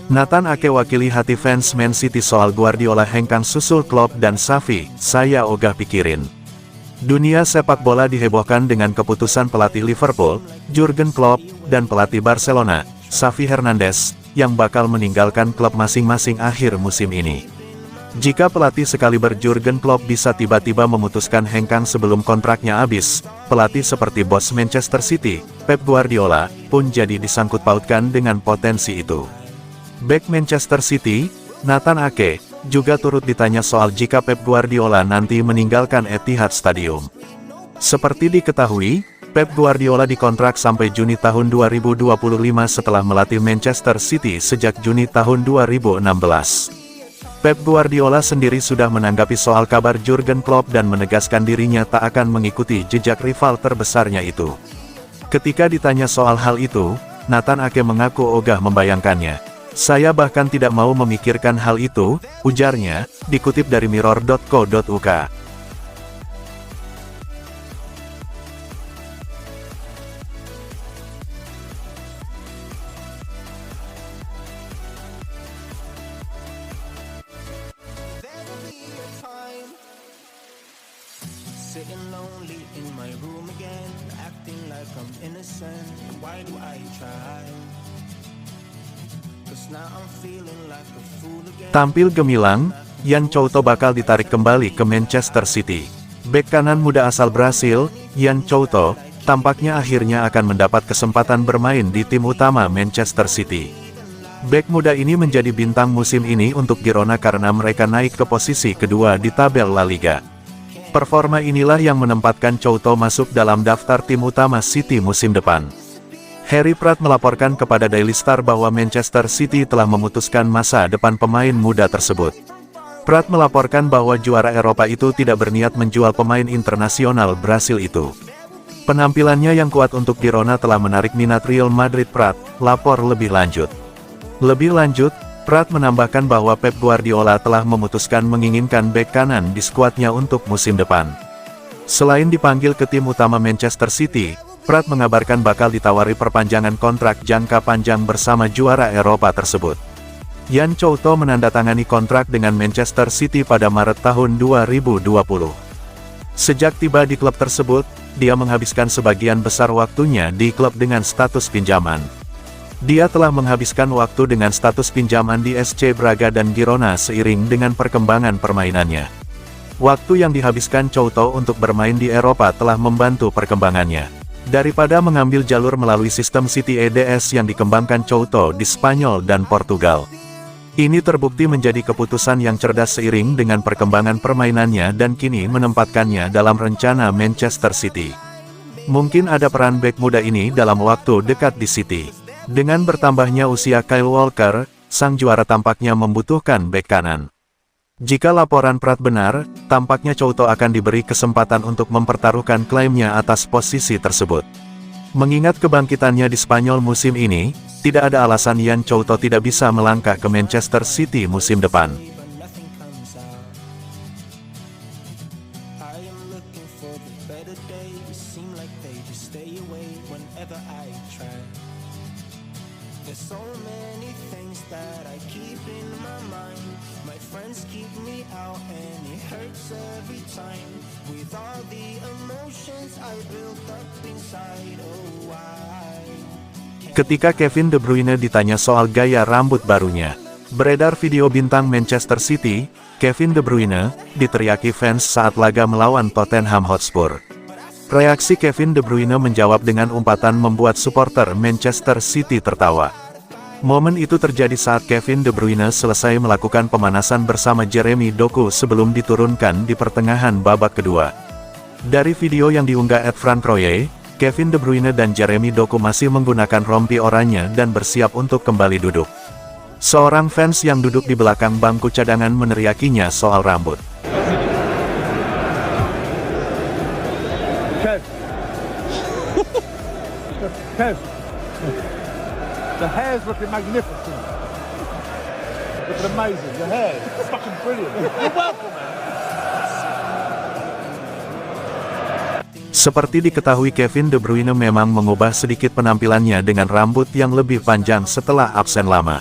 Nathan Ake wakili hati fans Man City soal Guardiola hengkang susul Klopp dan Xavi, saya ogah pikirin. Dunia sepak bola dihebohkan dengan keputusan pelatih Liverpool, Jurgen Klopp, dan pelatih Barcelona, Xavi Hernandez, yang bakal meninggalkan klub masing-masing akhir musim ini. Jika pelatih sekaliber Jurgen Klopp bisa tiba-tiba memutuskan hengkang sebelum kontraknya habis, pelatih seperti bos Manchester City, Pep Guardiola, pun jadi disangkut pautkan dengan potensi itu. Bek Manchester City, Nathan Ake, juga turut ditanya soal jika Pep Guardiola nanti meninggalkan Etihad Stadium. Seperti diketahui, Pep Guardiola dikontrak sampai Juni tahun 2025 setelah melatih Manchester City sejak Juni tahun 2016. Pep Guardiola sendiri sudah menanggapi soal kabar Jurgen Klopp dan menegaskan dirinya tak akan mengikuti jejak rival terbesarnya itu. Ketika ditanya soal hal itu, Nathan Ake mengaku ogah membayangkannya. Saya bahkan tidak mau memikirkan hal itu, ujarnya, dikutip dari mirror.co.uk. Sitting lonely in my room again, acting like I'm innocent. Why do I try? 'Cause now I'm feeling like a fool again. Tampil gemilang, Yan Couto bakal ditarik kembali ke Manchester City. Bek kanan muda asal Brasil, Yan Couto, tampaknya akhirnya akan mendapat kesempatan bermain di tim utama Manchester City. Bek muda ini menjadi bintang musim ini untuk Girona karena mereka naik ke posisi kedua di tabel La Liga. Performa inilah yang menempatkan Couto masuk dalam daftar tim utama City musim depan. Harry Pratt melaporkan kepada Daily Star bahwa Manchester City telah memutuskan masa depan pemain muda tersebut. Pratt melaporkan bahwa juara Eropa itu tidak berniat menjual pemain internasional Brasil itu. Penampilannya yang kuat untuk Girona telah menarik minat Real Madrid. Pratt lapor lebih lanjut. Lebih lanjut, Pratt menambahkan bahwa Pep Guardiola telah memutuskan menginginkan bek kanan di skuadnya untuk musim depan. Selain dipanggil ke tim utama Manchester City, Pratt mengabarkan bakal ditawari perpanjangan kontrak jangka panjang bersama juara Eropa tersebut. Yan Couto menandatangani kontrak dengan Manchester City pada Maret tahun 2020. Sejak tiba di klub tersebut, dia menghabiskan sebagian besar waktunya di klub dengan status pinjaman. Dia telah menghabiskan waktu dengan status pinjaman di SC Braga dan Girona seiring dengan perkembangan permainannya. Waktu yang dihabiskan Couto untuk bermain di Eropa telah membantu perkembangannya. Daripada mengambil jalur melalui sistem City EDS yang dikembangkan Couto di Spanyol dan Portugal. Ini terbukti menjadi keputusan yang cerdas seiring dengan perkembangan permainannya dan kini menempatkannya dalam rencana Manchester City. Mungkin ada peran bek muda ini dalam waktu dekat di City. Dengan bertambahnya usia Kyle Walker, sang juara tampaknya membutuhkan bek kanan. Jika laporan Pratt benar, tampaknya Couto akan diberi kesempatan untuk mempertaruhkan klaimnya atas posisi tersebut. Mengingat kebangkitannya di Spanyol musim ini, tidak ada alasan Yan Couto tidak bisa melangkah ke Manchester City musim depan. There's so many things that I keep in my mind. My friends keep me out and it hurts every time. With all the emotions I built up inside, oh why? Ketika Kevin De Bruyne ditanya soal gaya rambut barunya, beredar video bintang Manchester City, Kevin De Bruyne, diteriaki fans saat laga melawan Tottenham Hotspur. Reaksi Kevin De Bruyne menjawab dengan umpatan membuat supporter Manchester City tertawa. Momen itu terjadi saat Kevin De Bruyne selesai melakukan pemanasan bersama Jeremy Doku sebelum diturunkan di pertengahan babak kedua. Dari video yang diunggah @frankroye, Kevin De Bruyne dan Jeremy Doku masih menggunakan rompi oranye dan bersiap untuk kembali duduk. Seorang fans yang duduk di belakang bangku cadangan meneriakinya soal rambut. Kev, the hair's looking magnificent. Looking amazing. Your hair is fucking brilliant. You're welcome, man. Seperti diketahui, Kevin De Bruyne memang mengubah sedikit penampilannya dengan rambut yang lebih panjang setelah absen lama.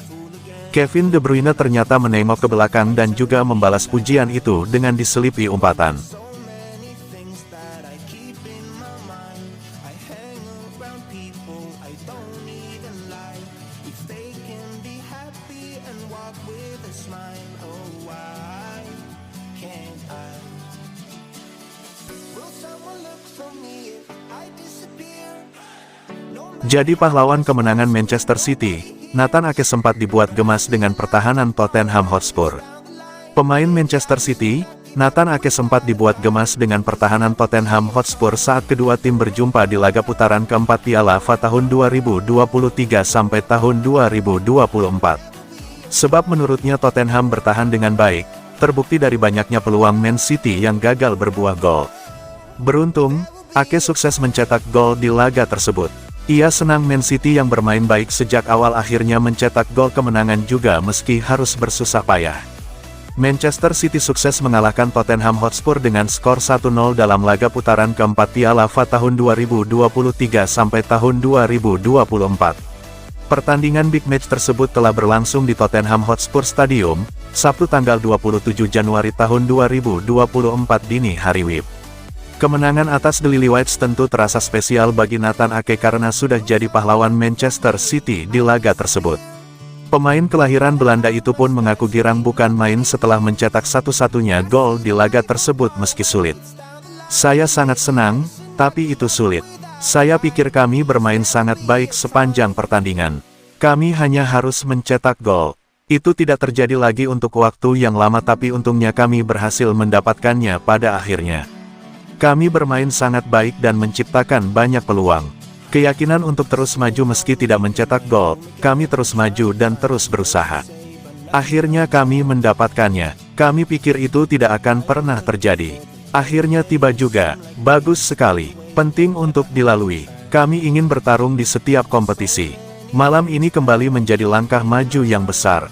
Kevin De Bruyne ternyata menengok ke belakang dan juga membalas pujian itu dengan diselipi umpatan. So many things that I keep in my mind. I hang around people I don't even like. If they can be happy and walk with a smile, oh why can't I? Will someone look for me if I disappear? No matter Jadi pahlawan kemenangan Manchester City, Nathan Ake sempat dibuat gemas dengan pertahanan Tottenham Hotspur. Pemain Manchester City, Nathan Ake sempat dibuat gemas dengan pertahanan Tottenham Hotspur saat kedua tim berjumpa di laga putaran keempat Piala FA tahun 2023 sampai tahun 2024. Sebab menurutnya Tottenham bertahan dengan baik, terbukti dari banyaknya peluang Man City yang gagal berbuah gol. Beruntung, Ake sukses mencetak gol di laga tersebut. Ia senang Man City yang bermain baik sejak awal akhirnya mencetak gol kemenangan juga meski harus bersusah payah. Manchester City sukses mengalahkan Tottenham Hotspur dengan skor 1-0 dalam laga putaran keempat Piala FA tahun 2023 sampai tahun 2024. Pertandingan big match tersebut telah berlangsung di Tottenham Hotspur Stadium, Sabtu tanggal 27 Januari tahun 2024 dini hari WIB. Kemenangan atas The Lilywhites tentu terasa spesial bagi Nathan Ake karena sudah jadi pahlawan Manchester City di laga tersebut. Pemain kelahiran Belanda itu pun mengaku girang bukan main setelah mencetak satu-satunya gol di laga tersebut meski sulit. Saya sangat senang, tapi itu sulit. Saya pikir kami bermain sangat baik sepanjang pertandingan. Kami hanya harus mencetak gol. Itu tidak terjadi lagi untuk waktu yang lama tapi untungnya kami berhasil mendapatkannya pada akhirnya. Kami bermain sangat baik dan menciptakan banyak peluang. Keyakinan untuk terus maju meski tidak mencetak gol, kami terus maju dan terus berusaha. Akhirnya kami mendapatkannya. Kami pikir itu tidak akan pernah terjadi. Akhirnya tiba juga. Bagus sekali. Penting untuk dilalui. Kami ingin bertarung di setiap kompetisi. Malam ini kembali menjadi langkah maju yang besar.